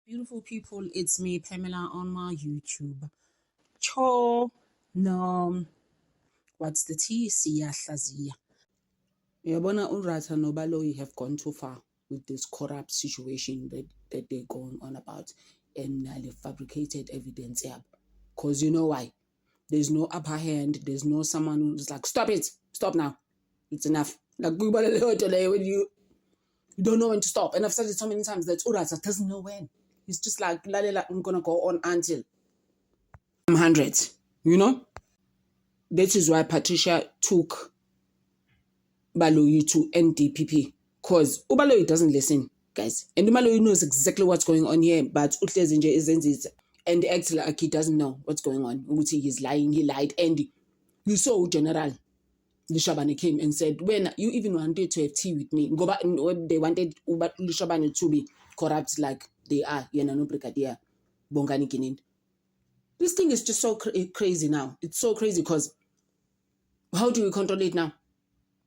Beautiful people, it's me, Pamela, on my YouTube. Cho, no, what's the T? Siyahlaziya. Yabona uRatha noBaloyi have gone too far with this corrupt situation that they're going on about, and they fabricated evidence. Yeah, because you know why? There's no upper hand. There's no someone who's like, stop it, stop now, it's enough. Like when you don't know when to stop. And I've said it so many times that uRatha doesn't know when. He's just like, I'm gonna go on until I'm 100. You know? That is why Patricia took Baloyi to NDPP. Because Baloyi doesn't listen, guys. And Baloyi knows exactly what's going on here, but Utlezinje isn't it. And acts like he doesn't know what's going on. He's lying, he lied. And you saw General Lishabane came and said, when you even wanted to have tea with me, go back, they wanted Lishabane to be corrupt like they are. Brigadier Bongani Kinin. This thing is just so crazy now. It's so crazy because how do we control it now?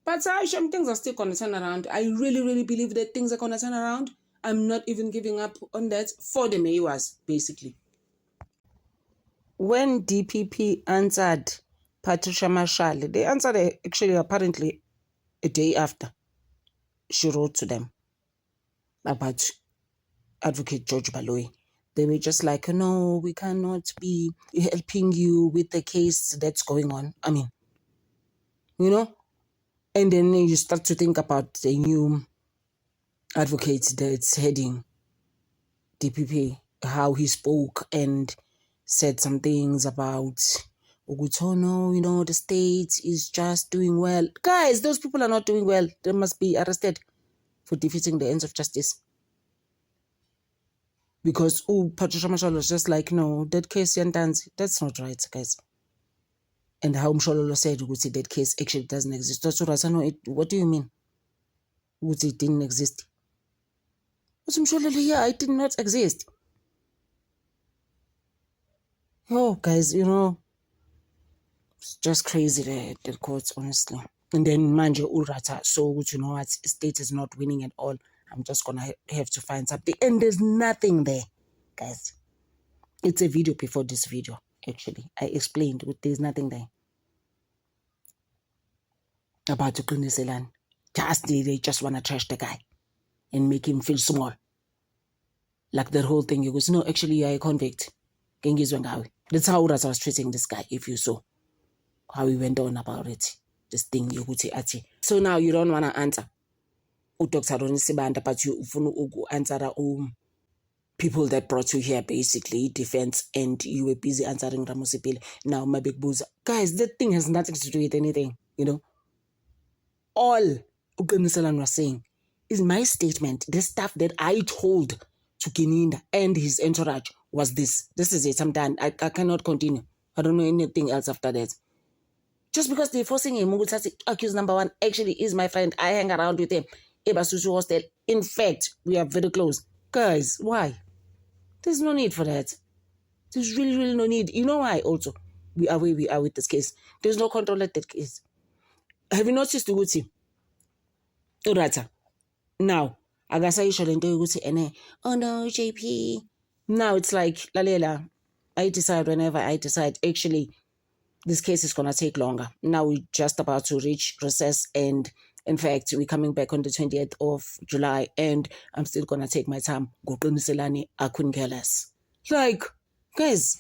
But things are still going to turn around. I really, really believe that things are going to turn around. I'm not even giving up on that for the Maywas, basically. When DPP answered Patricia Marshall, they answered actually apparently a day after she wrote to them about Advocate George Baloyi. They were just like, no, we cannot be helping you with the case that's going on. I mean, you know? And then you start to think about the new advocate that's heading DPP, how he spoke and said some things about Ugutono, the state is just doing well. Guys, those people are not doing well. They must be arrested for defeating the ends of justice. Because Patricia Marshall was just like, no, that case, that's not right, guys. And how Mshololo said, that case actually doesn't exist. That's what do you mean? It didn't exist. Yeah, it did not exist. Oh, guys, it's just crazy, the courts, honestly. And then Manje uRatha, so you know what, state is not winning at all. I'm just gonna have to find something. And there's nothing there, guys. It's a video before this video, actually. I explained, but there's nothing there about Uqiniselani. They just want to trash the guy and make him feel small. Like that whole thing, he goes, no, actually, you're a convict. That's how uRatha was treating this guy, if you saw how he went on about it. This thing, so now you don't want to answer Dr. Ronnie Sibanda, but you want to answer people that brought you here, basically, defense, and you were busy answering Ramosipile. Now, my big boozer. Guys, that thing has nothing to do with anything, All Uqiniselani was saying is my statement. The stuff that I told to Kininda and his entourage was this. This is it. I'm done. I cannot continue. I don't know anything else after that. Just because they're forcing him, accused number one actually is my friend. I hang around with him. Ebasusu hostel. In fact, we are very close. Guys, why? There's no need for that. There's really, really no need. You know why also? We are where we are with this case. There's no control at that case. Have you noticed the Uguti? uRatha. Now, Agasayisho lento Uguti oh no, JP. Now it's like, Lalela, I decide whenever I decide. Actually, this case is going to take longer. Now we're just about to reach recess, and in fact, we're coming back on the 20th of July, and I'm still going to take my time. Go Qiniselani, I couldn't care less. Like, guys,